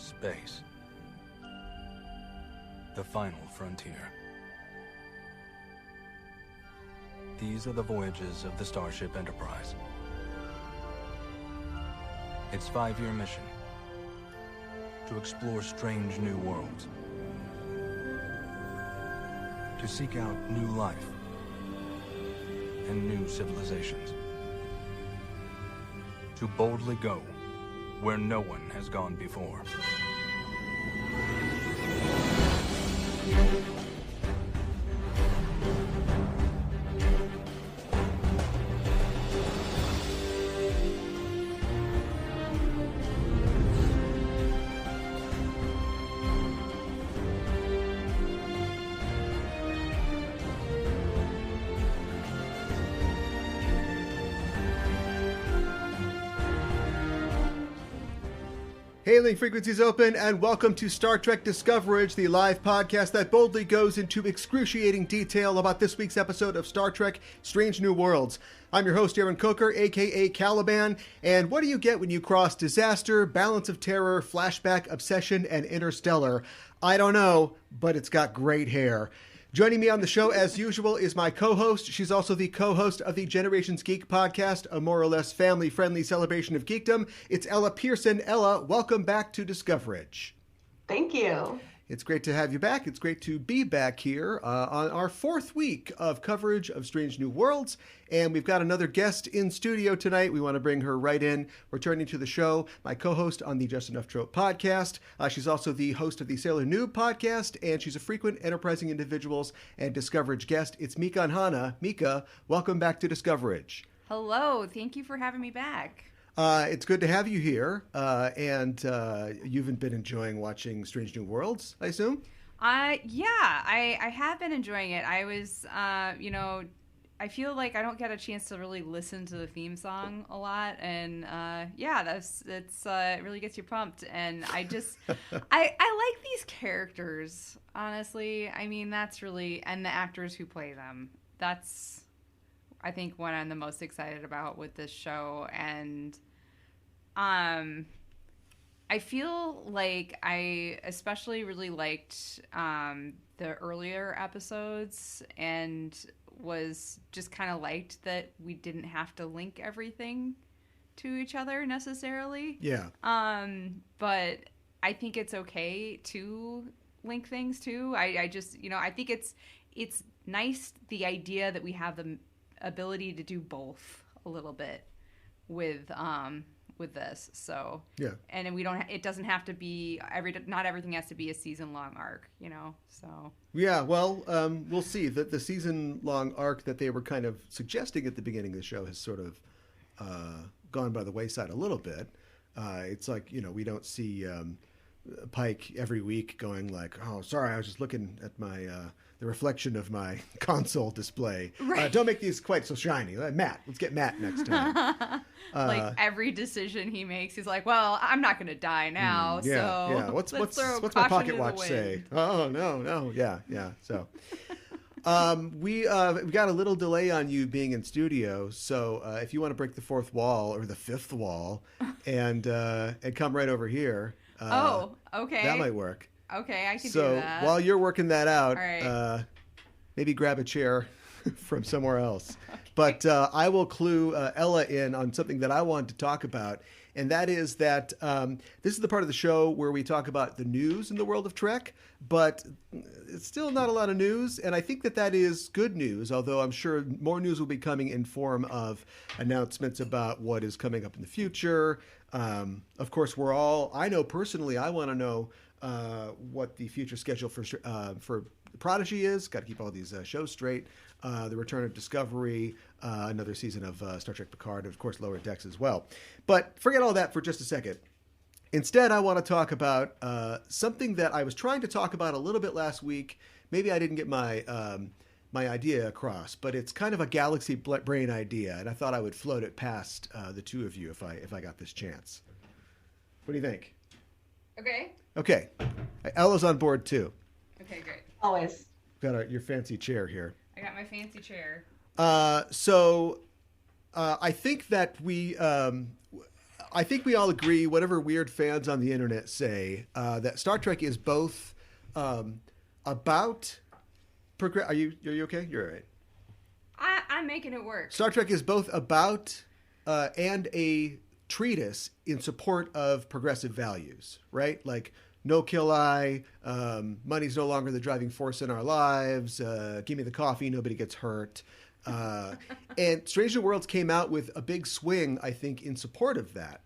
space. The final frontier. These are the voyages of the Starship Enterprise. Its 5-year mission: to explore strange new worlds, to seek out new life and new civilizations, to boldly go where no one has gone before. Hailing frequencies open, and welcome to Star Trek Discoverage, the live podcast that boldly goes into excruciating detail about this week's episode of Star Trek Strange New Worlds. I'm your host, Aaron Coker, aka Caliban, and what do you get when you cross disaster, balance of terror, flashback, obsession, and interstellar? I don't know, but it's got great hair. Joining me on the show, as usual, is my co-host. She's also the co-host of the Generations Geek podcast, a more or less family-friendly celebration of geekdom. It's Ella Pearson. Ella, welcome back to Discoverage. Thank you. It's great to have you back. It's great to be back here on our 4th week of coverage of Strange New Worlds. And we've got another guest in studio tonight. We want to bring her right in, returning to the show, my co-host on the Just Enough Trope podcast. She's also the host of the Sailor Noob podcast, and she's a frequent Enterprising Individuals and Discoverage guest. It's Mika and Hana. Mika, welcome back to Discoverage. Hello. Thank you for having me back. It's good to have you here, and you've been enjoying watching Strange New Worlds, I assume? Yeah, I have been enjoying it. I was, I feel like I don't get a chance to really listen to the theme song a lot, and it really gets you pumped. And I just, I like these characters, honestly. I mean, that's really, and the actors who play them. That's, I think, what I'm the most excited about with this show. And I feel like I especially really liked the earlier episodes, and was just kind of liked that we didn't have to link everything to each other necessarily. Yeah. But I think it's okay to link things too. I just, I think it's nice, the idea that we have the ability to do both a little bit with this. So yeah, and we don't. It doesn't have to be not everything has to be a season-long arc. So yeah. Well, we'll see. The season-long arc that they were kind of suggesting at the beginning of the show has sort of gone by the wayside a little bit. It's like, we don't see Pike every week going like, "Oh, sorry, I was just looking at my the reflection of my console display. Right. Don't make these quite so shiny. Matt, let's get Matt next time." Like every decision he makes, he's like, "Well, I'm not going to die now." Yeah. What's my pocket watch say? Oh no. Yeah. So. We got a little delay on you being in studio, so if you want to break the 4th wall or the 5th wall and come right over here. Okay. That might work. Okay, I can do So that. while you're working that out, all right. Maybe grab a chair from somewhere else. Okay. But I will clue Ella in on something that I wanted to talk about, and that is that this is the part of the show where we talk about the news in the world of Trek, but it's still not a lot of news, and I think that is good news, although I'm sure more news will be coming in form of announcements about what is coming up in the future. Of course, I know personally, I want to know what the future schedule for Prodigy is. Got to keep all these shows straight. The return of Discovery, another season of Star Trek Picard, and of course Lower Decks as well. But forget all that for just a second. Instead, I want to talk about something that I was trying to talk about a little bit last week. Maybe I didn't get my idea across, but it's kind of a galaxy brain idea, and I thought I would float it past the two of you if I got this chance. What do you think? Okay. Ella's on board too. Okay, great. Always. Got your fancy chair here. I got my fancy chair. So I think that I think we all agree, whatever weird fans on the internet say, that Star Trek is both about progress. Are you okay? You're all right. I'm making it work. Star Trek is both about and a treatise in support of progressive values, right? Like no kill eye, money's no longer the driving force in our lives, give me the coffee, nobody gets hurt. And Strange New Worlds came out with a big swing, I think, in support of that.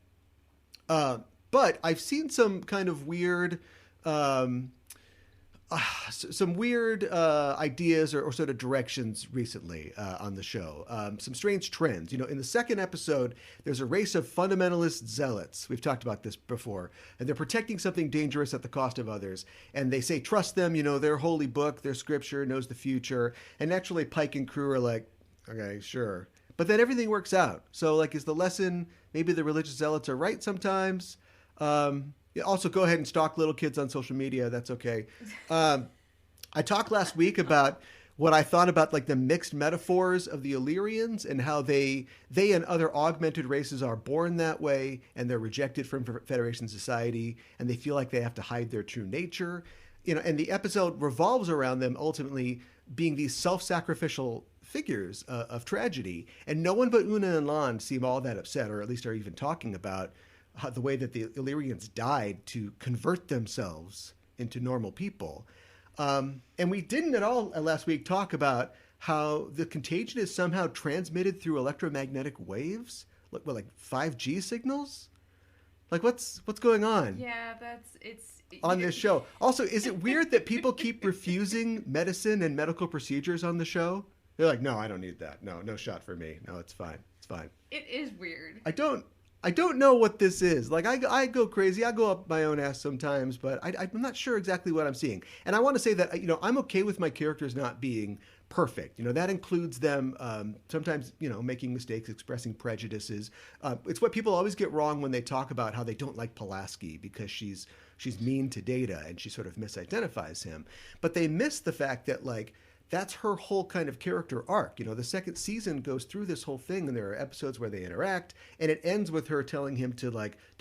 But I've seen some kind of weird ideas or sort of directions recently on the show. Some strange trends. In the second episode, there's a race of fundamentalist zealots. We've talked about this before. And they're protecting something dangerous at the cost of others. And they say, trust them, their holy book, their scripture knows the future. And naturally, Pike and crew are like, okay, sure. But then everything works out. So, like, is the lesson maybe the religious zealots are right sometimes? Also, go ahead and stalk little kids on social media. That's okay. I talked last week about what I thought about like the mixed metaphors of the Illyrians and how they and other augmented races are born that way and they're rejected from Federation society and they feel like they have to hide their true nature. And the episode revolves around them ultimately being these self-sacrificial figures of tragedy. And no one but Una and Lon seem all that upset, or at least are even talking about the way that the Illyrians died to convert themselves into normal people. And we didn't at all last week talk about how the contagion is somehow transmitted through electromagnetic waves, like 5G signals. Like what's going on? Yeah, on this show. Also, is it weird that people keep refusing medicine and medical procedures on the show? They're like, no, I don't need that. No shot for me. No, it's fine. It's fine. It is weird. I don't know what this is. Like, I go crazy. I go up my own ass sometimes, but I'm not sure exactly what I'm seeing. And I want to say that, I'm okay with my characters not being perfect. That includes them sometimes, making mistakes, expressing prejudices. It's what people always get wrong when they talk about how they don't like Pulaski because she's mean to Data and she sort of misidentifies him. But they miss the fact that, like, that's her whole kind of character arc. The second season goes through this whole thing, and there are episodes where they interact, and it ends with her telling him to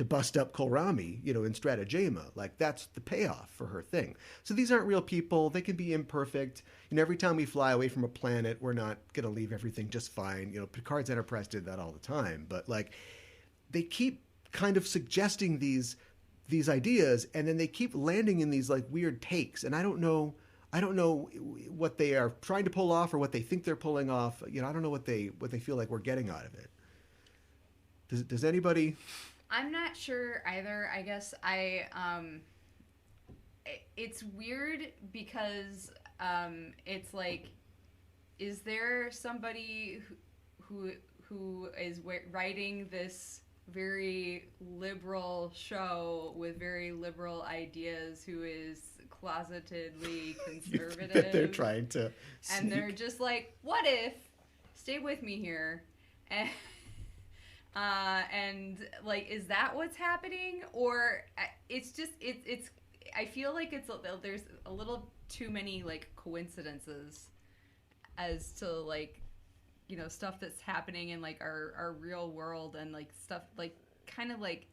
bust up Kohlrami, in Stratagema. Like, that's the payoff for her thing. So these aren't real people. They can be imperfect. Every time we fly away from a planet, we're not going to leave everything just fine. Picard's Enterprise did that all the time. But, like, they keep kind of suggesting these ideas, and then they keep landing in these, like, weird takes. And I don't know what they are trying to pull off or what they think they're pulling off. I don't know what they feel like we're getting out of it. Does anybody? I'm not sure either. I guess it's weird because it's like, is there somebody who is writing this very liberal show with very liberal ideas who is closetedly conservative? That they're trying to sneak. And they're just like, what if, stay with me here, and like, is that what's happening? Or it's just it's I feel like there's a little too many like coincidences as to like, stuff that's happening in like our real world, and like stuff like kind of like,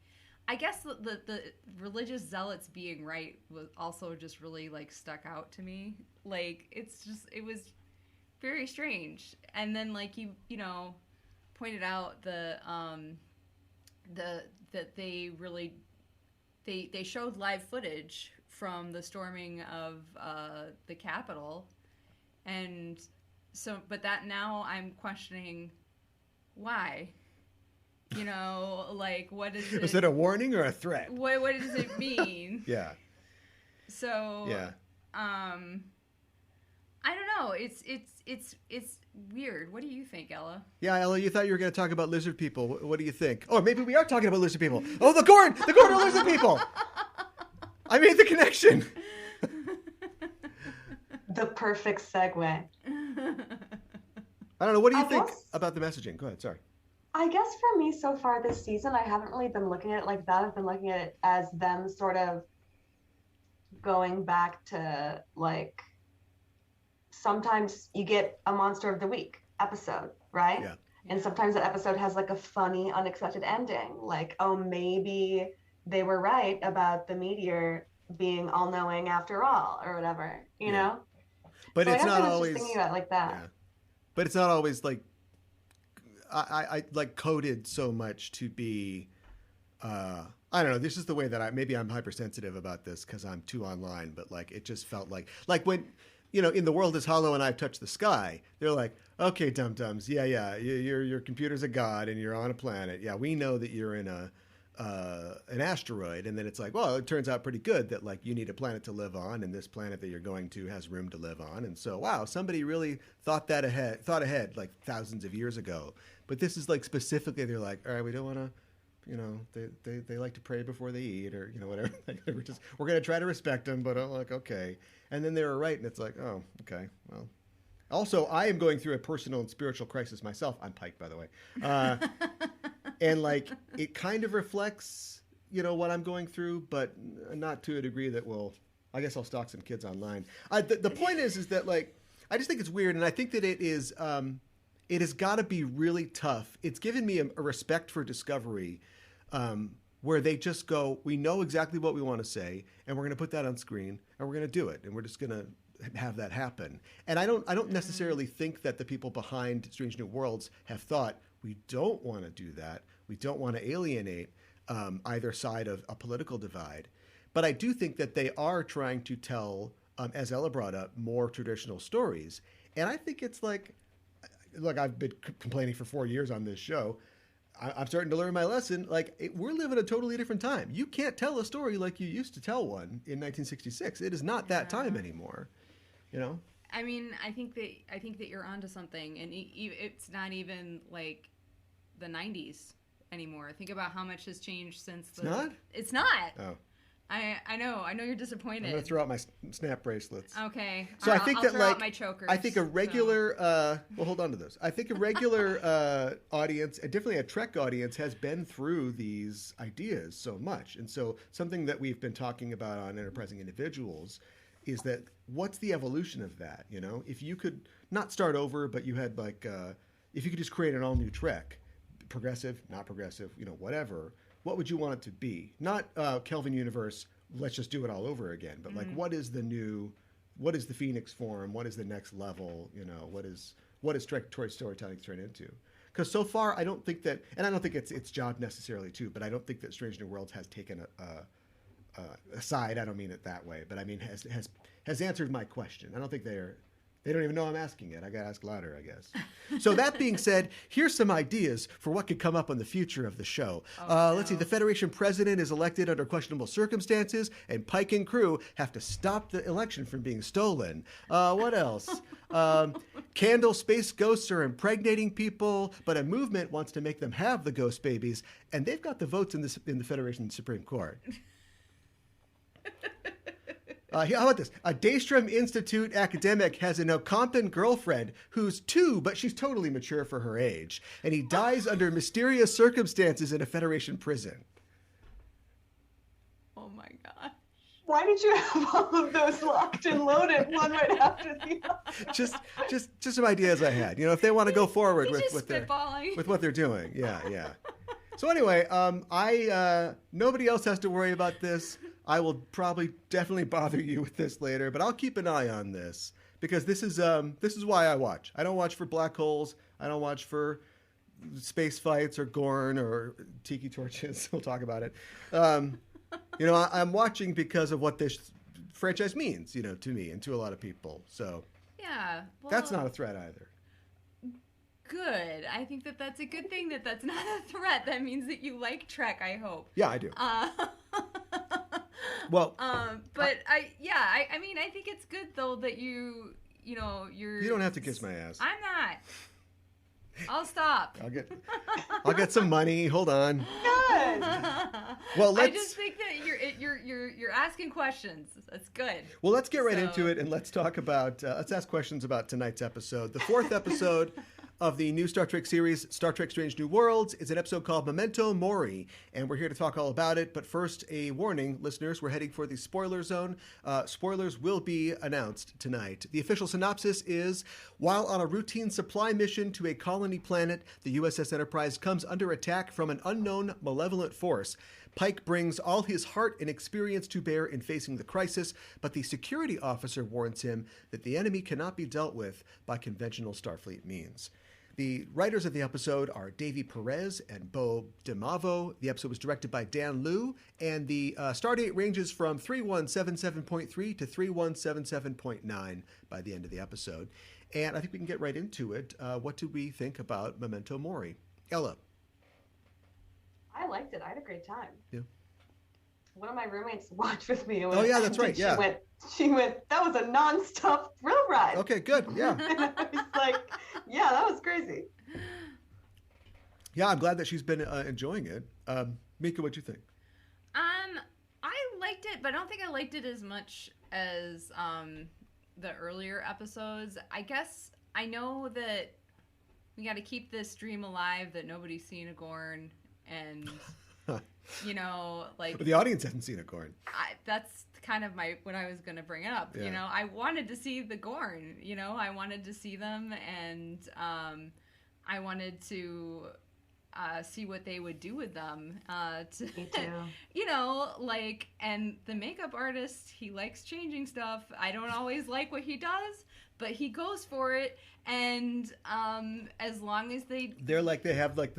I guess the religious zealots being right was also just really like stuck out to me. Like, it was very strange. And then like you pointed out that they really they showed live footage from the storming of the Capitol, and so but that now I'm questioning why. Like, what is it? Is it a warning or a threat? What does it mean? Yeah. So yeah. I don't know. It's weird. What do you think, Ella? Yeah, Ella, you thought you were going to talk about lizard people. What do you think? Oh, maybe we are talking about lizard people. Oh, the Gorn are lizard people. I made the connection. The perfect segue. I don't know. What do you think about the messaging? Go ahead. Sorry. I guess for me so far this season, I haven't really been looking at it like that. I've been looking at it as them sort of going back to, like, sometimes you get a Monster of the Week episode, right? Yeah. And sometimes that episode has like a funny, unexpected ending. Like, oh, maybe they were right about the meteor being all-knowing after all, or whatever, you know? But so it's I guess not I was always just thinking about it like that. Yeah. But it's not always like I like coded so much to be I don't know. This is the way that maybe I'm hypersensitive about this because I'm too online. But like, it just felt like when, in the world is hollow and I've touched the sky. They're like, okay, dum dums, yeah, your computer's a god and you're on a planet. Yeah, we know that you're in an asteroid, and then it's like, well, it turns out pretty good that like you need a planet to live on, and this planet that you're going to has room to live on, and so wow, somebody really thought ahead like thousands of years ago. But this is like specifically, they're like, all right, we don't want to. They like to pray before they eat, or whatever. We're gonna try to respect them, but I'm like, okay. And then they were right, and it's like, oh, okay, well. Also, I am going through a personal and spiritual crisis myself. I'm Pike, by the way, and like it kind of reflects, what I'm going through, but not to a degree that will. I guess I'll stalk some kids online. The point is that like I just think it's weird, and I think that it is. It has got to be really tough. It's given me a respect for Discovery. Where they just go, we know exactly what we want to say, and we're going to put that on screen, and we're going to do it, and we're just going to have that happen. And I don't necessarily think that the people behind Strange New Worlds have thought, we don't want to do that. We don't want to alienate either side of a political divide. But I do think that they are trying to tell, as Ella brought up, more traditional stories. And I think it's like, look, I've been complaining for 4 years on this show. I'm starting to learn my lesson. Like, we're living a totally different time. You can't tell a story like you used to tell one in 1966. It is not that time anymore. I mean, I think that you're onto something, and it's not even like the 90s anymore. Think about how much has changed since. It's not. It's not. Oh. I know you're disappointed. I'm gonna throw out my snap bracelets. Okay. So I think I'll that throw like out my chokers, I think a regular well, hold on to those. I think a regular audience, and definitely a Trek audience, has been through these ideas so much, and so something that we've been talking about on Enterprising Individuals is that what's the evolution of that? If you could not start over, but you had like if you could just create an all new Trek, progressive, not progressive, whatever. What would you want it to be? Not Kelvin Universe, let's just do it all over again. But like, what is the Phoenix form? What is the next level? What is Trek storytelling turned into? Because so far, I don't think that, and I don't think it's its job necessarily too, but I don't think that Strange New Worlds has taken a side. I don't mean it that way, but I mean has answered my question. I don't think they don't even know I'm asking it. I got to ask louder, I guess. So that being said, here's some ideas for what could come up in the future of the show. Let's see. The Federation president is elected under questionable circumstances, and Pike and crew have to stop the election from being stolen. What else? Candle space ghosts are impregnating people, but a movement wants to make them have the ghost babies, and they've got the votes in the Federation Supreme Court. How about this? A Daystrom Institute academic has an Ocampan girlfriend who's 2, but she's totally mature for her age. And he dies under mysterious circumstances in a Federation prison. Oh my gosh. Why did you have all of those locked and loaded one right after the other? Just some ideas I had. If they want to go forward with what they're doing. Yeah. So anyway, nobody else has to worry about this. I will definitely bother you with this later, but I'll keep an eye on this because this is why I watch. I don't watch for black holes. I don't watch for space fights or Gorn or tiki torches. We'll talk about it. I'm watching because of what this franchise means, to me and to a lot of people. So yeah, well, that's not a threat either. Good. I think that's a good thing that's not a threat. That means that you like Trek, I hope. Yeah, I do. Well, but I mean, I think it's good though that you're. You don't have to kiss my ass. I'm not. I'll stop. I'll get some money. Hold on. Good. Well, I just think that you're asking questions. That's good. Well, let's get right into it and let's talk about. Let's ask questions about tonight's episode, the 4th episode. of the new Star Trek series, Star Trek Strange New Worlds. It's an episode called Memento Mori, and we're here to talk all about it. But first, a warning, listeners, we're heading for the spoiler zone. Spoilers will be announced tonight. The official synopsis is, while on a routine supply mission to a colony planet, the USS Enterprise comes under attack from an unknown malevolent force. Pike brings all his heart and experience to bear in facing the crisis, but the security officer warns him that the enemy cannot be dealt with by conventional Starfleet means. The writers of the episode are Davy Perez and Bo DeMavo. The episode was directed by Dan Liu, and the stardate ranges from 3177.3 to 3177.9 by the end of the episode. And I think we can get right into it. What do we think about Memento Mori? Ella. I liked it. I had a great time. Yeah. One of my roommates watched with me. Oh, yeah, that's right. Yeah. She went, that was a non-stop thrill ride. Okay, good. Yeah. And I was like, yeah, that was crazy. Yeah, I'm glad that she's been enjoying it. Mika, what'd you think? I liked it, but I don't think I liked it as much as the earlier episodes. I guess I know that we got to keep this dream alive that nobody's seen a Gorn. And, you know, like... The audience hasn't seen a Gorn. That's kind of what I was going to bring up. Yeah. You know, I wanted to see the Gorn. You know, I wanted to see them, and I wanted to see what they would do with them. Me too. You know, like, and the makeup artist, he likes changing stuff. I don't always like what he does, but he goes for it. And as long as they're like, they have like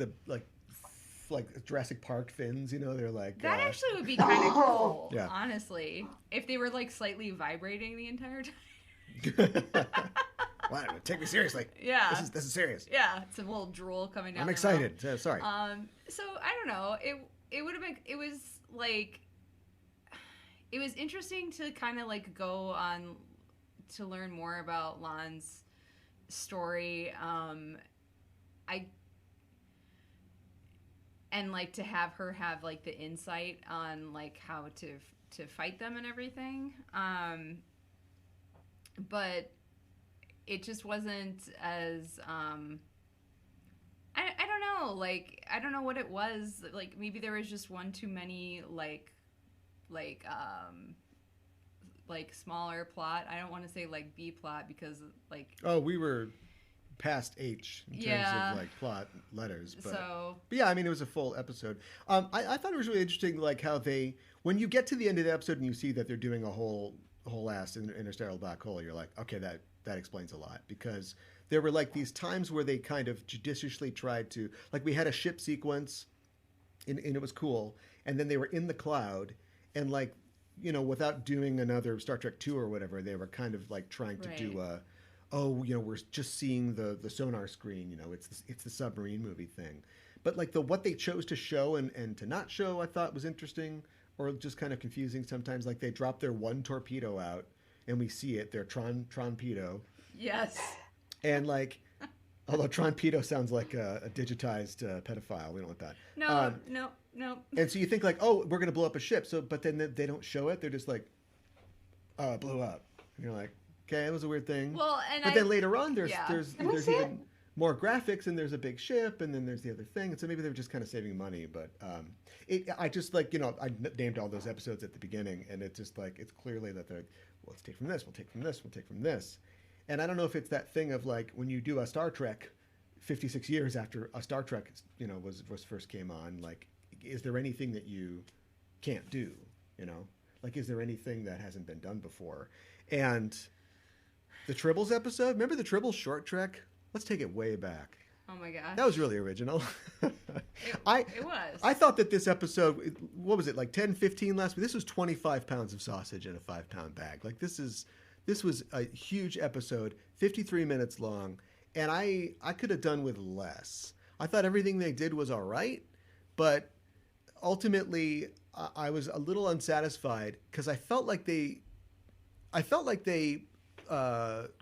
Jurassic Park fins, you know, they're like... That actually would be kind of cool, yeah. Honestly. If they were, like, slightly vibrating the entire time. Wow, take me seriously. Yeah. This is serious. Yeah, it's a little drool coming down. I'm excited. Sorry. So, I don't know. It would have been... It was, like... It was interesting to kind of, like, go on to learn more about Lan's story. And, like, to have her have, like, the insight on, like, how to fight them and everything. But it just wasn't as, I don't know. Like, I don't know what it was. Like, maybe there was just one too many, like smaller plot. I don't want to say, like, B plot because, like... Oh, we were... past H in terms of like plot letters, but yeah, I mean it was a full episode. I thought it was really interesting, like how they, when you get to the end of the episode and you see that they're doing a whole ass interstellar black hole, you're like, okay, that explains a lot, because there were like these times where they kind of judiciously tried to, like, we had a ship sequence and it was cool, and then they were in the cloud, and like, you know, without doing another Star Trek 2 or whatever, they were kind of like trying to do a, oh, you know, we're just seeing the sonar screen, you know, it's the submarine movie thing. But like what they chose to show and to not show, I thought was interesting, or just kind of confusing sometimes. Like they drop their one torpedo out and we see it, their Tronpedo. Yes. And like, although Tronpedo sounds like a digitized pedophile, we don't want that. No. And so you think like, oh, we're going to blow up a ship. So, but then they don't show it. They're just like, oh, it blew up. And you're like, okay, it was a weird thing. Well, but then later on, there's even more graphics, and there's a big ship, and then there's the other thing. And so maybe they were just kind of saving money. But I just like, you know, I named all those episodes at the beginning, and it's just like, it's clearly that they're like, well, let's take from this, we'll take from this, we'll take from this. And I don't know if it's that thing of like when you do a Star Trek 56 years after a Star Trek, you know, was first came on, like, is there anything that you can't do, you know? Like, is there anything that hasn't been done before? And the Tribbles episode, remember the Tribbles short trek? Let's take it way back. Oh my gosh. That was really original. It was. I thought that this episode, what was it, like 10, 15 last week? This was 25 pounds of sausage in a 5-pound bag. Like this was a huge episode, 53 minutes long, and I could have done with less. I thought everything they did was all right, but ultimately I was a little unsatisfied because I felt like they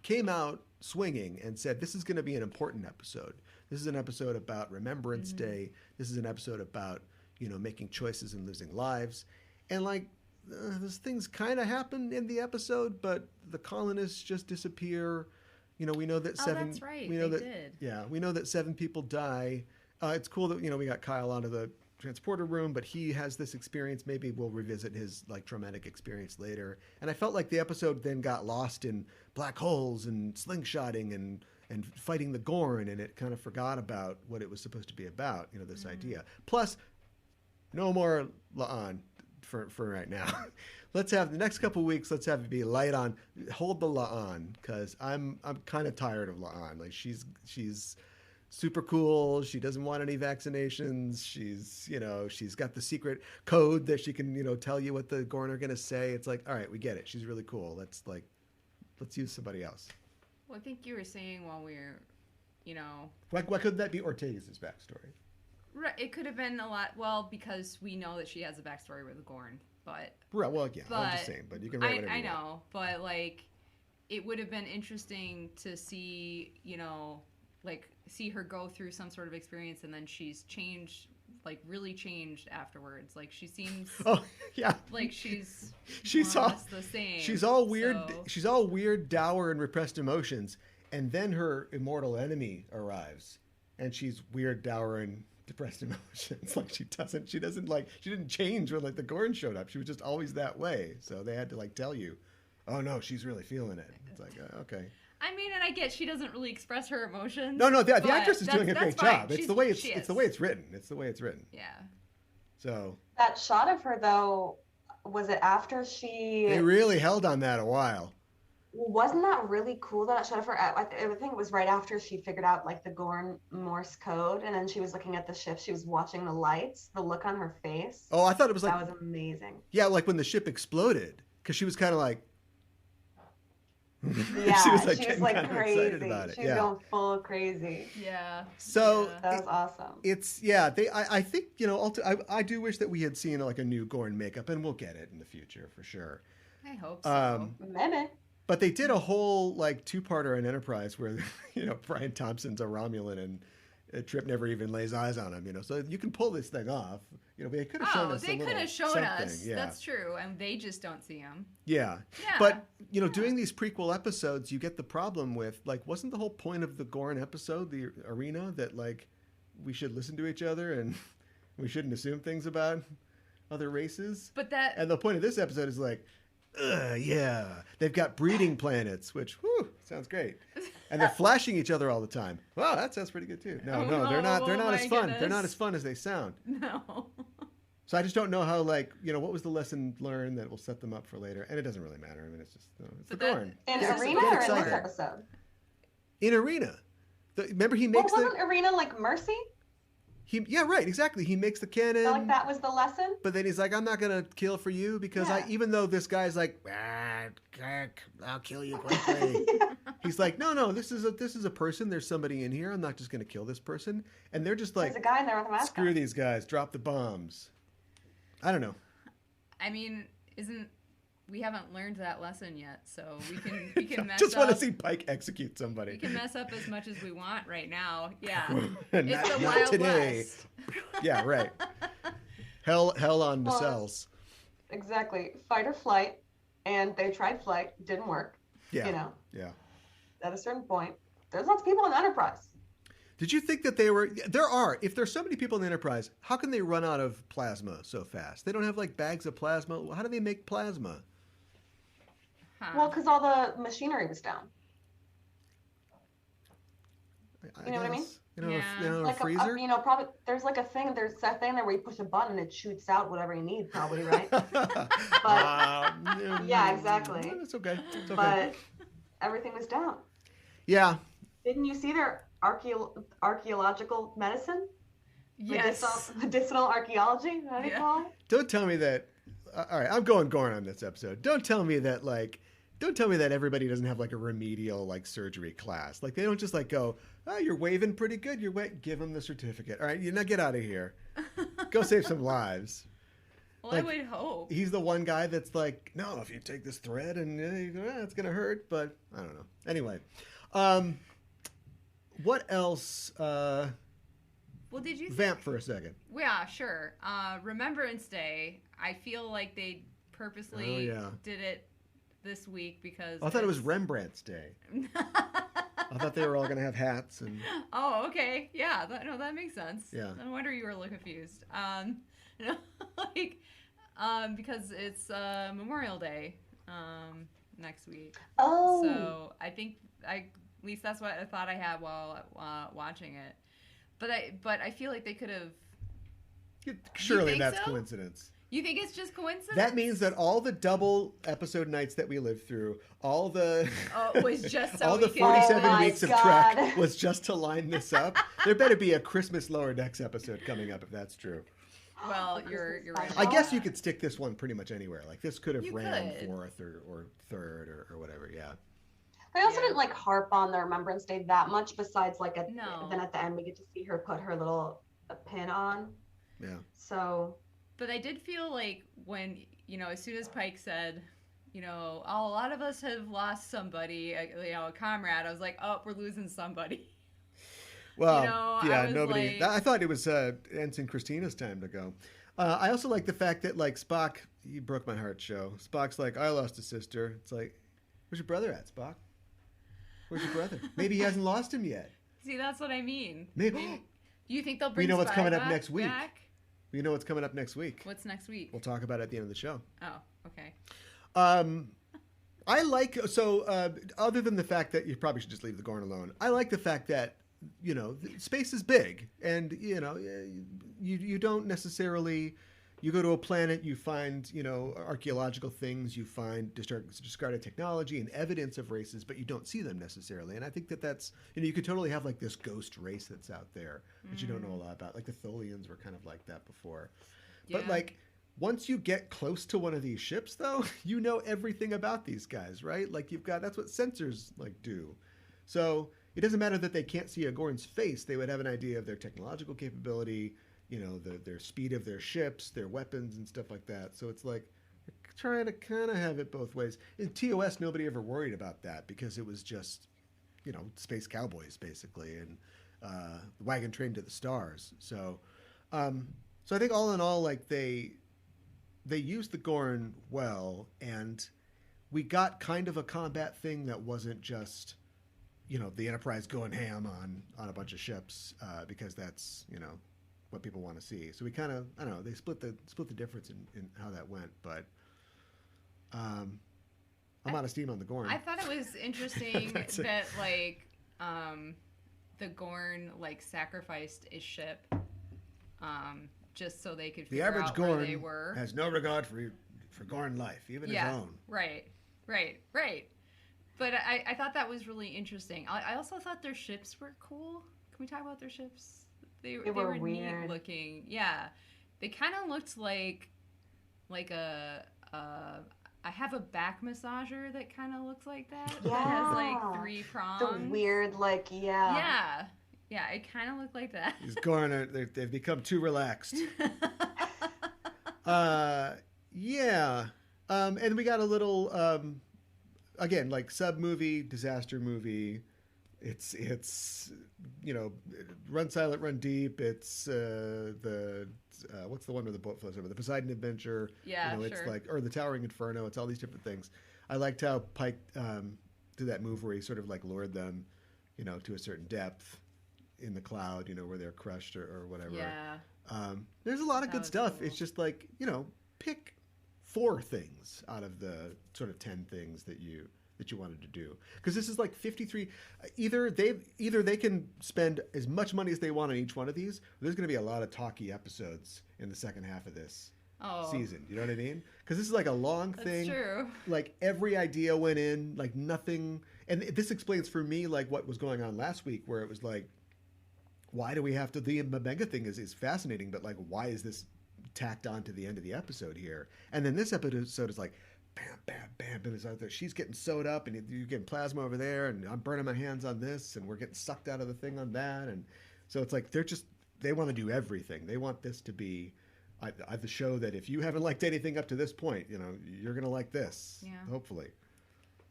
came out swinging and said, this is going to be an important episode. This is an episode about Remembrance Day. This is an episode about, you know, making choices and losing lives. And like, those things kind of happen in the episode, but the colonists just disappear. We know that Oh, seven. that's right. We know They that. did. Yeah, we know that 7 people die. It's cool that we got Kyle onto the transporter room, but he has this experience. Maybe we'll revisit his traumatic experience later. And I felt like the episode then got lost in black holes and slingshotting and fighting the Gorn, and it kind of forgot about what it was supposed to be about. This idea. Plus, no more La'an for right now. Let's have the next couple weeks. Let's have it be light on. Hold the La'an, because I'm kind of tired of La'an. Like she's super cool. She doesn't want any vaccinations. She's got the secret code that she can tell you what the Gorn are going to say. It's like, all right, we get it. She's really cool. Let's use somebody else. Well, I think you were saying while we were, Why couldn't that be Ortega's backstory? Right, it could have been a lot. Well, because we know that she has a backstory with Gorn, but Right. Well, yeah. I'm just saying, but you can write whatever I you want. know, but it would have been interesting to see, see her go through some sort of experience, and then she's changed, really changed afterwards. Like she seems. Oh yeah. Like she's all more or less the same. She's all weird. So. She's all weird, dour, and repressed emotions, and then her immortal enemy arrives, and she's weird, dour, and depressed emotions. She didn't change when the Gorn showed up. She was just always that way. So they had to tell you, oh no, she's really feeling it. It's okay. I mean, and I get she doesn't really express her emotions. No, the actress is doing a great job. It's the way it's written. It's the way it's written. Yeah. So that shot of her though, was it after she? They really held on that a while. Wasn't that really cool? That shot of her. I think it was right after she figured out the Gorn Morse code, and then she was looking at the ship. She was watching the lights. The look on her face. Oh, I thought it was that was amazing. Yeah, when the ship exploded, because she was kind of Yeah, she was crazy. Excited about it. She was going full crazy. Yeah. So that was awesome. It's I think I do wish that we had seen a new Gorn makeup, and we'll get it in the future for sure. I hope so. Maybe. But they did a whole 2-parter on Enterprise where Brian Thompson's a Romulan and Trip never even lays eyes on him. So you can pull this thing off. They could have shown us. They could have shown us. Yeah. That's true, and they just don't see him. Yeah. But doing these prequel episodes, you get the problem with wasn't the whole point of the Gorn episode, the arena, that we should listen to each other and we shouldn't assume things about other races? And the point of this episode is yeah, they've got breeding planets, which sounds great, and they're flashing each other all the time. Wow, that sounds pretty good too. No, they're not. They're not as fun. Goodness. They're not as fun as they sound. No. So I just don't know how what was the lesson learned that will set them up for later, and it doesn't really matter. I mean, it's just it's the Gorn. In Arena or in this episode? In Arena, remember he makes wasn't Arena Mercy? Yeah, right, exactly. He makes the cannon. That was the lesson? But then he's I'm not going to kill for you because even though this guy's I'll kill you quickly. He's no, this is a person. There's somebody in here. I'm not just going to kill this person. And they're just there's a guy in there with a mask. Screw these guys. Drop the bombs. I don't know. I mean, we haven't learned that lesson yet, so we can mess just up. Want to see Pike execute somebody. We can mess up as much as we want right now. Yeah. It's the Wild today. West. Yeah, right. Hell on nacelles. Exactly. Fight or flight, and they tried flight, didn't work. Yeah. Yeah. At a certain point, there's lots of people in the Enterprise. Did you think that if there's so many people in the Enterprise, how can they run out of plasma so fast? They don't have bags of plasma. How do they make plasma? Huh. Well, because all the machinery was down. You know what I mean? A freezer? Probably there's a thing. There's that thing there where you push a button and it shoots out whatever you need. Probably, right? But yeah, exactly. It's okay. It's okay. But everything was down. Yeah. Didn't you see their archaeological medicine? Yes. Medicinal archaeology? What do you call it? Don't tell me that. All right, I'm going Gorn on this episode. Don't tell me that everybody doesn't have a remedial surgery class. They don't just go, oh, you're waving pretty good. Give them the certificate. All right, now get out of here. Go save some lives. Well, I would hope. He's the one guy that's no, if you take this thread and it's gonna hurt, but I don't know. Anyway, what else? Well, did you vamp for a second? Yeah, sure. Remembrance Day. I feel like they purposely did it this week because I thought it was Rembrandt's Day. I thought they were all going to have hats and. Oh, okay. Yeah. That makes sense. Yeah. No wonder you were a little confused. Like, because it's Memorial Day next week. Oh. So I think at least that's what I thought I had while watching it. But I feel like they could have. Surely that's so? Coincidence. You think it's just coincidence? That means that all the double episode nights that we lived through, all the was just so all the we could- 47 Oh my weeks of God. Trek was just to line this up. There better be a Christmas Lower Decks episode coming up if that's true. Well, you're right. I about guess you that. could stick this one pretty much anywhere. Like this could have You ran could. fourth or third or whatever. Yeah. They also Yeah. didn't like harp on the Remembrance Day that much. Besides, like No. then at the end we get to see her put her little pin on. Yeah. So But I did feel like when, as soon as Pike said, a lot of us have lost somebody, a comrade, I was like, oh, we're losing somebody. Well, I yeah, was nobody. like- I thought it was Ensign Christina's time to go. I also like the fact that like Spock, you broke my heart, show. Spock's like, I lost a sister. It's like, where's your brother at, Spock? Where's your brother? Maybe he hasn't lost him yet. See, that's what I mean. Maybe. Do you think they'll bring know what's coming up Spivak next week. back? You know what's coming up next week. What's next week? We'll talk about it at the end of the show. Oh, okay. I like other than the fact that you probably should just leave the Gorn alone. I like the fact that space is big, and you don't necessarily. You go to a planet, you find archaeological things, you find discarded technology and evidence of races, but you don't see them necessarily. And I think that's you could totally have like this ghost race that's out there that you don't know a lot about. Like the Tholians were kind of like that before, but Yeah. like. Once you get close to one of these ships, though, you know everything about these guys, right? Like that's what sensors like do. So it doesn't matter that they can't see a Gorn's face; they would have an idea of their technological capability, their speed of their ships, their weapons, and stuff like that. So it's like they're trying to kind of have it both ways. In TOS, nobody ever worried about that because it was just, space cowboys basically, and wagon train to the stars. So I think all in all, like they used the Gorn well, and we got kind of a combat thing that wasn't just, the Enterprise going ham on a bunch of ships because that's, what people want to see. So we kind of, I don't know, they split the difference in how that went, but I'm out of steam on the Gorn. I thought it was interesting That's it. that, like, the Gorn, like, sacrificed a ship just so they could The figure average out where they Gorn were. has no regard for Gorn life, even his own. Right. But I thought that was really interesting. I also thought their ships were cool. Can we talk about their ships? They were neat weird looking. Yeah. They kind of looked like I have a back massager that kind of looks like that. That has like 3 prongs. the weird, like, Yeah. Yeah, it kind of looked like that. These Gorn they've become too relaxed. Yeah. And we got a little, again, like sub movie, disaster movie. It's Run Silent, Run Deep. It's what's the one where the boat floats over? The Poseidon Adventure. Yeah, It's sure. like, or the Towering Inferno. It's all these different things. I liked how Pike did that move where he sort of like lured them, to a certain depth in the cloud, where they're crushed or whatever. Yeah. There's a lot of That good was stuff. cool. It's just like, pick 4 things out of the sort of 10 things that you wanted to do. Because this is like 53. Either they can spend as much money as they want on each one of these. Or there's going to be a lot of talky episodes in the second half of this season. You know what I mean? Because this is like a long thing. That's true. Like every idea went in, like nothing. And this explains for me like what was going on last week, where it was like, why do we have to? The Mbenga thing is fascinating, but like, why is this tacked on to the end of the episode here? And then this episode is like, bam, bam, bam, bam, is out there. She's getting sewed up, and you're getting plasma over there, and I'm burning my hands on this, and we're getting sucked out of the thing on that, and so it's like they want to do everything. They want this to be the show that if you haven't liked anything up to this point, you're gonna like this. Yeah. Hopefully.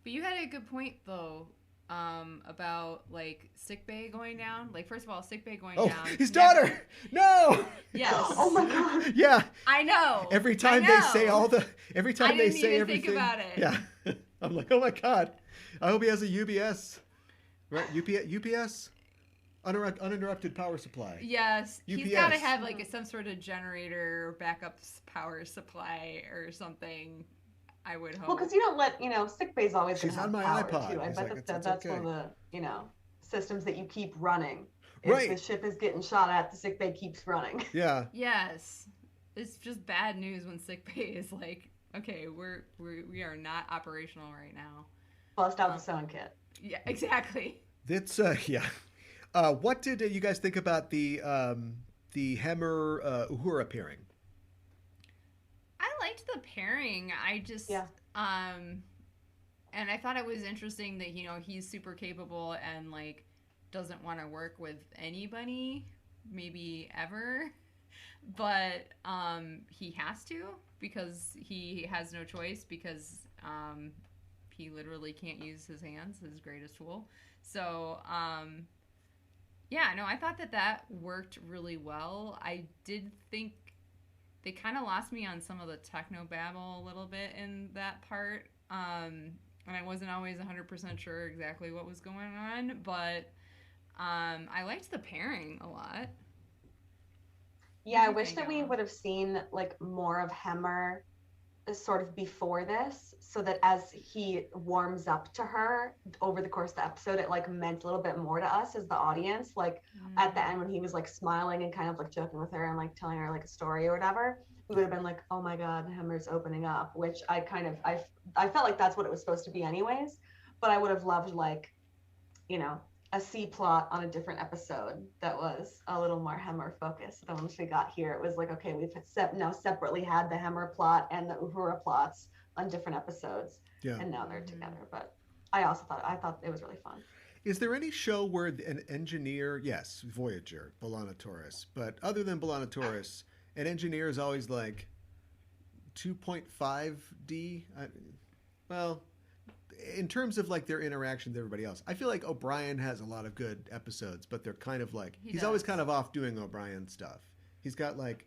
But you had a good point though, about like sickbay going down. Like first of all, sickbay going Oh, down. his daughter! No! Yes. Oh my god. Yeah. I know. Every time I they know. say every time I they didn't say even everything. think about it. Yeah. I'm like, oh my God. I hope he has a UBS. Right? UPS, uninterrupted power supply. Yes, UPS. he's got to have like some sort of generator, backup power supply, or something. I would hope. Well, because you don't let sick bay's always going She's to have on my power iPod. too. I He's bet like, that's it's one okay. of the systems that you keep running. If Right. the ship is getting shot at, the sick bay keeps running. Yeah. Yes, it's just bad news when sick bay is like, okay, we are not operational right now. Bust out the sewing kit. Yeah, exactly. That's yeah. What did you guys think about the Hemmer Uhura pairing? I liked the pairing. I just and I thought it was interesting that he's super capable and like doesn't want to work with anybody, maybe ever, but he has to because he has no choice because he literally can't use his hands, his greatest tool. So yeah, no, I thought that worked really well. I did think they kind of lost me on some of the techno babble a little bit in that part. And I wasn't always 100% sure exactly what was going on, but I liked the pairing a lot. Yeah, I wish that we would have seen like more of Hemmer sort of before this, so that as he warms up to her over the course of the episode, it like meant a little bit more to us as the audience. Like at the end when he was like smiling and kind of like joking with her and like telling her like a story or whatever, we would have been like, oh my god, Hemmer's opening up, which I felt like that's what it was supposed to be anyways, but I would have loved like a C plot on a different episode that was a little more Hemmer focused. Then once we got here, it was like, okay, we've now separately had the Hemmer plot and the Uhura plots on different episodes, and now they're together. But I thought it was really fun. Is there any show where an engineer, yes, Voyager, B'Elanna Torres, but other than B'Elanna Torres, an engineer is always like 2.5D? Well, in terms of like their interaction with everybody else, I feel like O'Brien has a lot of good episodes, but they're kind of like he's always kind of off doing O'Brien stuff. He's got like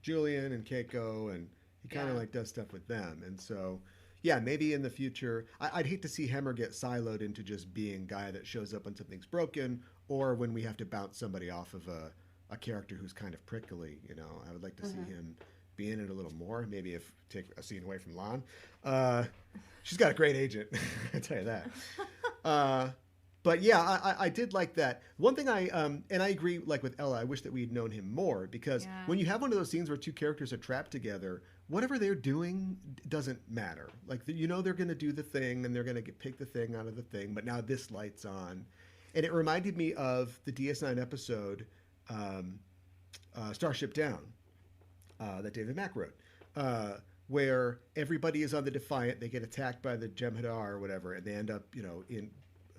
Julian and Keiko, and he kind of like does stuff with them. And so, yeah, maybe in the future, I'd hate to see Hemmer get siloed into just being guy that shows up when something's broken, or when we have to bounce somebody off of a character who's kind of prickly. I would like to see him be in it a little more. Maybe if take a scene away from Lon. She's got a great agent, I tell you that. But yeah, I did like that. One thing and I agree, like with Ella, I wish that we had known him more, because when you have one of those scenes where two characters are trapped together, whatever they're doing doesn't matter. Like, they're going to do the thing, and they're going to pick the thing out of the thing, but now this light's on. And it reminded me of the DS9 episode, Starship Down, that David Mack wrote. Where everybody is on the Defiant, they get attacked by the Jem'Hadar or whatever, and they end up, in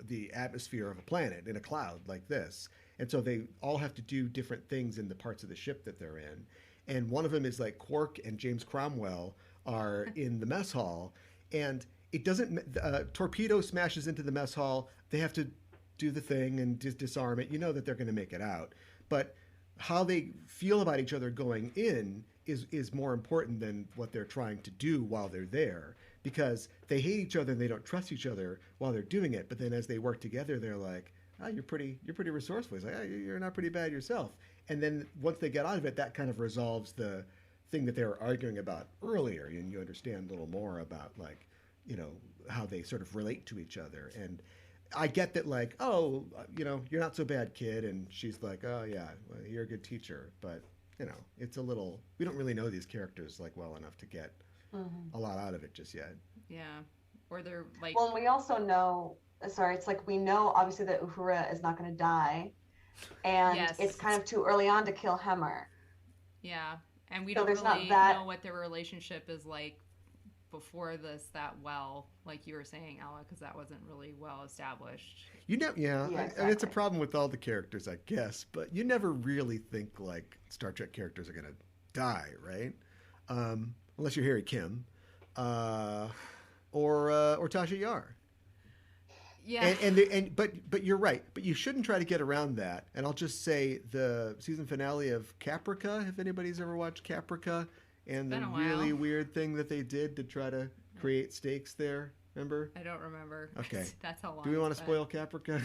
the atmosphere of a planet, in a cloud like this. And so they all have to do different things in the parts of the ship that they're in. And one of them is like Quark and James Cromwell are in the mess hall, and it doesn't, torpedo smashes into the mess hall. They have to do the thing and disarm it. That they're going to make it out. But how they feel about each other going in is more important than what they're trying to do while they're there, because they hate each other and they don't trust each other while they're doing it. But then as they work together, they're like, oh, you're pretty resourceful. He's like, oh, you're not pretty bad yourself. And then once they get out of it, that kind of resolves the thing that they were arguing about earlier. And you understand a little more about like, how they sort of relate to each other. And I get that, like, oh, you're not so bad, kid. And she's like, oh yeah, well, you're a good teacher. But it's a little, we don't really know these characters like well enough to get a lot out of it just yet. Yeah. Or they're like, well, and we also know, it's like we know obviously that Uhura is not going to die, and it's kind of too early on to kill Hemmer. Yeah. And we don't really know what their relationship is like before this that well, like you were saying, Ella, because that wasn't really well established. Exactly. And it's a problem with all the characters, I guess, but you never really think like Star Trek characters are going to die, right? Unless you're Harry Kim, or Tasha Yar. Yeah. But you're right. But you shouldn't try to get around that. And I'll just say the season finale of Caprica, if anybody's ever watched Caprica, and the really weird thing that they did to try to create stakes there. Remember? I don't remember. Okay. That's how long. Do we want to spoil Caprica?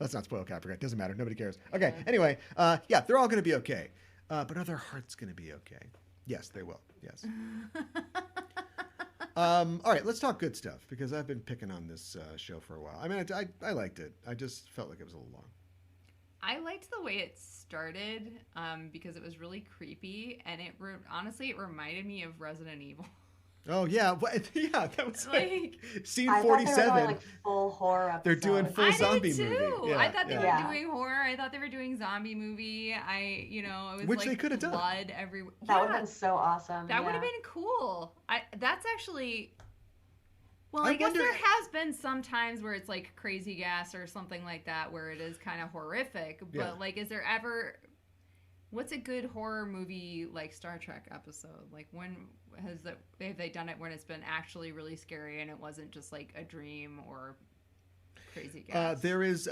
Let's not spoil Caprica. It doesn't matter. Nobody cares. Okay. Anyway, yeah, they're all going to be okay. But are their hearts going to be okay? Yes, they will. Yes. All right, let's talk good stuff because I've been picking on this show for a while. I mean, I liked it. I just felt like it was a little long. I liked the way it started because it was really creepy, and honestly, it reminded me of Resident Evil. Oh yeah, yeah, that was like scene I 47. Thought they were doing, like, full horror episode. They're doing full zombie movie. Yeah, I thought they were doing horror. I thought they were doing zombie movie. It was which like they could have done. Blood everywhere. That would have been so awesome. That would have been cool. That's actually. Well, I guess wonder... there has been some times where it's like Crazy Gas or something like that where it is kind of horrific. But like, is there ever? What's a good horror movie like Star Trek episode? Like when have they done it when it's been actually really scary and it wasn't just like a dream or Crazy Gas? There is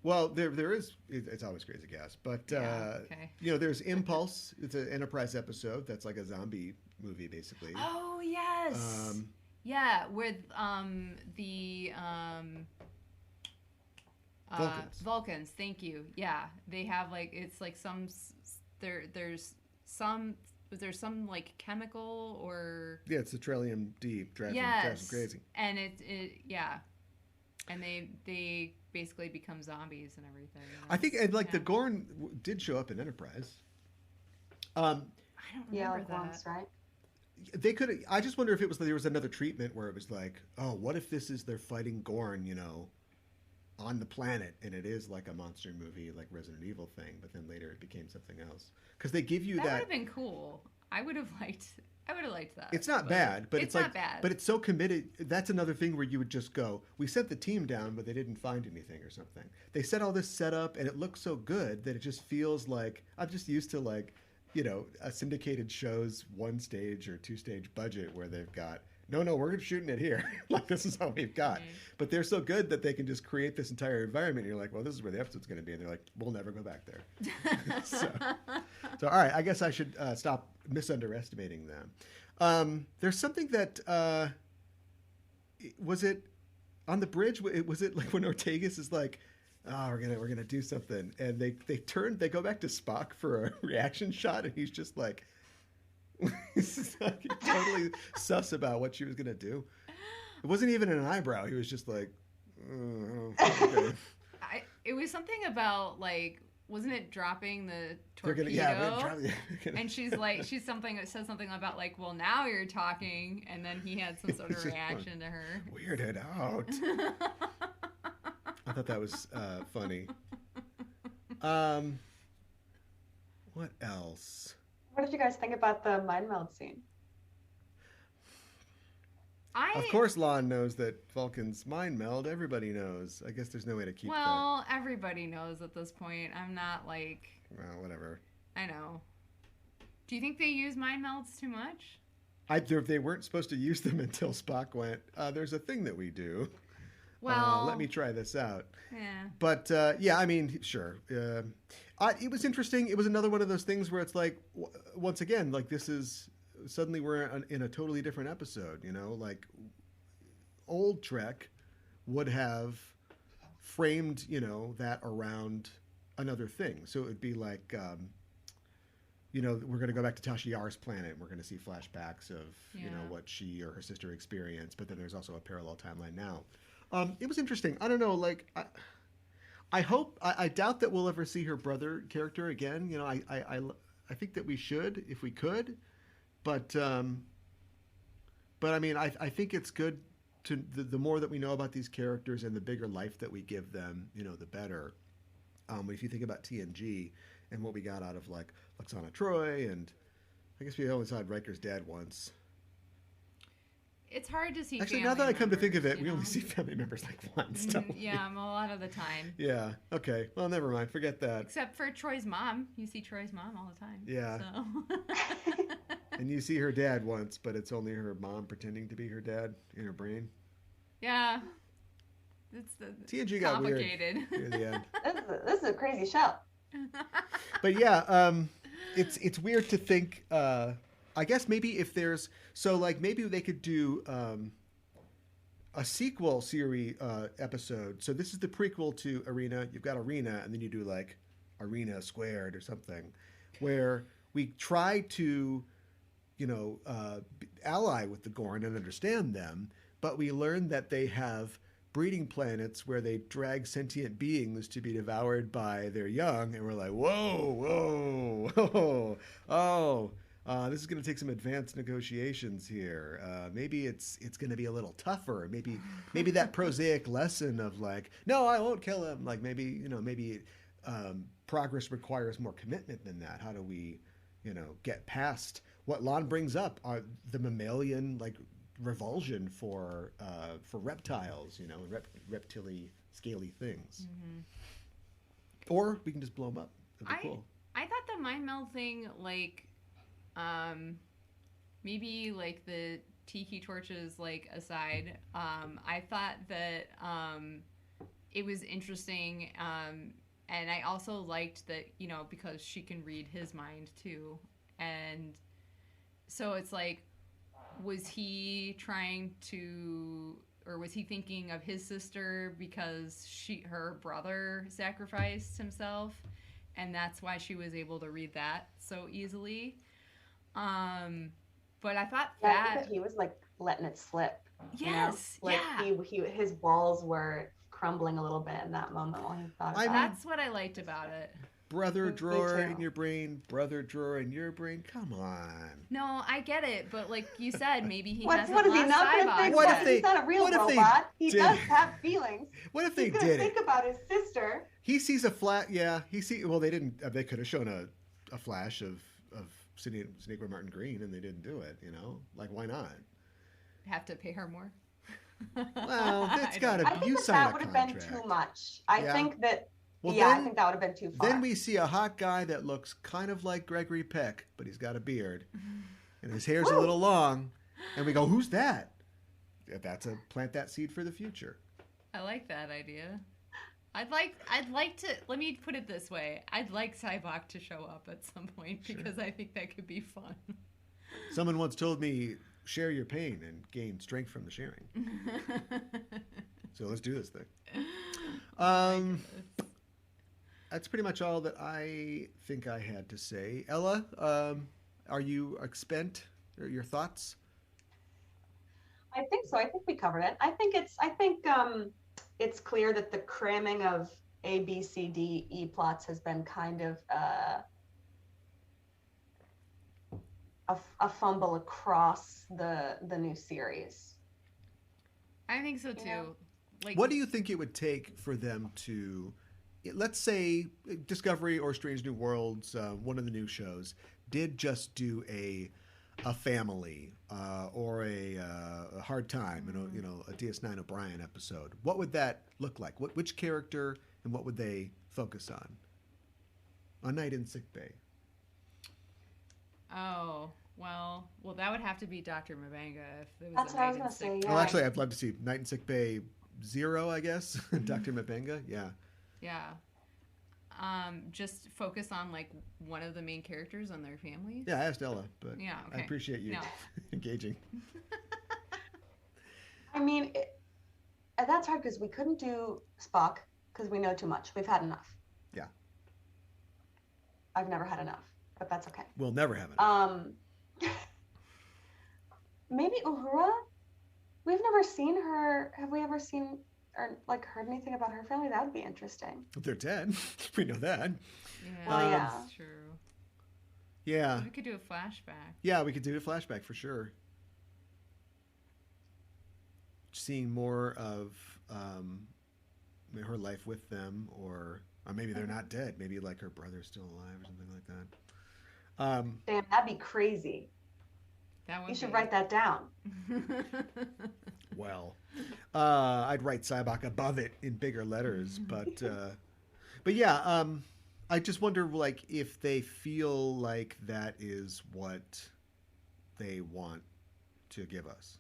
well there is it's always Crazy Gas, but there's Impulse. It's an Enterprise episode that's like a zombie movie basically. Oh yes. Yeah, with the Vulcans, thank you. Yeah, they have like it's like there's some like chemical or it's the Trillium D drives them crazy. And and they basically become zombies and everything. I think the Gorn did show up in Enterprise. I don't remember that. Once, right? They could. I just wonder if there was another treatment where it was like, oh, what if they're fighting Gorn, on the planet, and it is like a monster movie, like Resident Evil thing, but then later it became something else. Because they give you that. That would have been cool. I would have liked that. It's not bad, but it's not like, bad. But it's so committed. That's another thing where you would just go, we sent the team down, but they didn't find anything or something. They set all this set-up, and it looks so good that it just feels like I'm just used to like, a syndicated show's 1-stage or 2-stage budget where they've got, no, we're shooting it here. Like, this is all we've got. Mm-hmm. But they're so good that they can just create this entire environment. And you're like, well, this is where the episode's going to be. And they're like, we'll never go back there. so, all right, I guess I should stop misunderestimating them. There's something that, was it on the bridge? Was it like when Ortegas is like, oh, we're gonna do something, and they go back to Spock for a reaction shot, and he's just like, he's like totally sus about what she was gonna do. It wasn't even an eyebrow. He was just like, okay. It was something about like, wasn't it dropping the torpedo? And she's like, says something about like, well, now you're talking, and then he had some sort of reaction to her. Weird it out. I thought that was funny. What else? What did you guys think about the mind meld scene? Of course, Lon knows that Vulcans mind meld. Everybody knows. I guess there's no way to keep that. Well, everybody knows at this point. I'm not like... Well, whatever. I know. Do you think they use mind melds too much? They weren't supposed to use them until Spock went, there's a thing that we do. Well, let me try this out. Yeah. But, I mean, sure. It was interesting. It was another one of those things where it's like, once again, like this is, suddenly we're in a totally different episode, like old Trek would have framed, that around another thing. So it would be like, we're going to go back to Tasha Yar's planet. And we're going to see flashbacks of, what she or her sister experienced. But then there's also a parallel timeline now. It was interesting. I don't know. Like, I doubt that we'll ever see her brother character again. I think that we should if we could, but I mean, I think it's good to the more that we know about these characters and the bigger life that we give them, the better. If you think about TNG and what we got out of like Lwaxana Troi, and I guess we only saw Riker's dad once. It's hard to see. Actually, now that I come to think of it, we only see family members like once. Yeah, a lot of the time. Yeah. Okay. Well, never mind. Forget that. Except for Troy's mom. You see Troy's mom all the time. Yeah. So. And you see her dad once, but it's only her mom pretending to be her dad in her brain. Yeah. It's TNG got weird near the end. This is a crazy show. But yeah, it's weird to think. I guess maybe if there's maybe they could do a sequel series episode. So this is the prequel to Arena. You've got Arena, and then you do like Arena Squared or something, where we try to, ally with the Gorn and understand them, but we learn that they have breeding planets where they drag sentient beings to be devoured by their young, and we're like, whoa, this is going to take some advanced negotiations here. Maybe it's going to be a little tougher. Maybe that prosaic lesson of like, no, I won't kill him. Like maybe progress requires more commitment than that. How do we, get past what Lon brings up? The mammalian like revulsion for reptiles, and reptily scaly things. Mm-hmm. Or we can just blow them up. That'd be cool. I thought the mind meld thing, like, maybe like the tiki torches, like aside, I thought that it was interesting, and I also liked that, because she can read his mind too, and so it's like, was he trying to, or was he thinking of his sister because her brother sacrificed himself, and that's why she was able to read that so easily? But I thought I think that he was like letting it slip. Yes, like yeah. His walls were crumbling a little bit in that moment while he thought about it. That's what I liked about it. Brother drawer in your brain, brother drawer in your brain. Come on. No, I get it, but like you said, maybe he what hasn't is he lost not going to Cybok think What about? if they- He's not a real what if they robot. He did- does have feelings. What if He's they going did to think it? about his sister. He sees a flat. Yeah, well, they didn't. They could have shown a flash of Sinequa Martin Green, and they didn't do it. Like why not? Have to pay her more. Well, it's got I to. think You that sign a would have contract. been too much. I Yeah. think that. Well, I then- think that would have been too far. Then we see a hot guy that looks kind of like Gregory Peck, but he's got a beard, and his hair's a little long, and we go, "Who's that?" That's plant that seed for the future. I like that idea. I'd like to, let me put it this way. I'd like Cybok to show up at some point because I think that could be fun. Someone once told me, "Share your pain and gain strength from the sharing." So let's do this thing. That's pretty much all that I think I had to say. Ella, are you spent? Or your thoughts? I think so. I think we covered it. I think it's clear that the cramming of A, B, C, D, E plots has been kind of a fumble across the new series. I think so too. Yeah. Like, What do you think it would take for them to, let's say, Discovery or Strange New Worlds, one of the new shows, did just do a family or a hard time, a DS9 O'Brien episode? What would that look like? Which character and what would they focus on? A Night in Sick Bay. Oh, well, that would have to be Dr. Mabanga if there was That's a what I was night in gonna sick say, bay. yeah. Well, actually, I'd love to see Night in Sick Bay 0, I guess. Dr. Mabanga, yeah. Yeah. Just focus on like one of the main characters and their families. Yeah, I asked Ella, but Yeah, I okay. appreciate you No. engaging. I mean, that's hard because we couldn't do Spock because we know too much. We've had enough. Yeah. I've never had enough, but that's okay. We'll never have it. Maybe Uhura? We've never seen her. Have we ever seen or like heard anything about her family? That would be interesting. They're dead. We know that. Yeah, Well, yeah. that's true. Yeah. We could do a flashback. Yeah, we could do a flashback for sure. Seeing more of her life with them, or maybe they're not dead. Maybe like her brother's still alive or something like that. Damn, that'd be crazy. That would You should be. write that down. Well, I'd write Cybok above it in bigger letters, but yeah, I just wonder like if they feel like that is what they want to give us.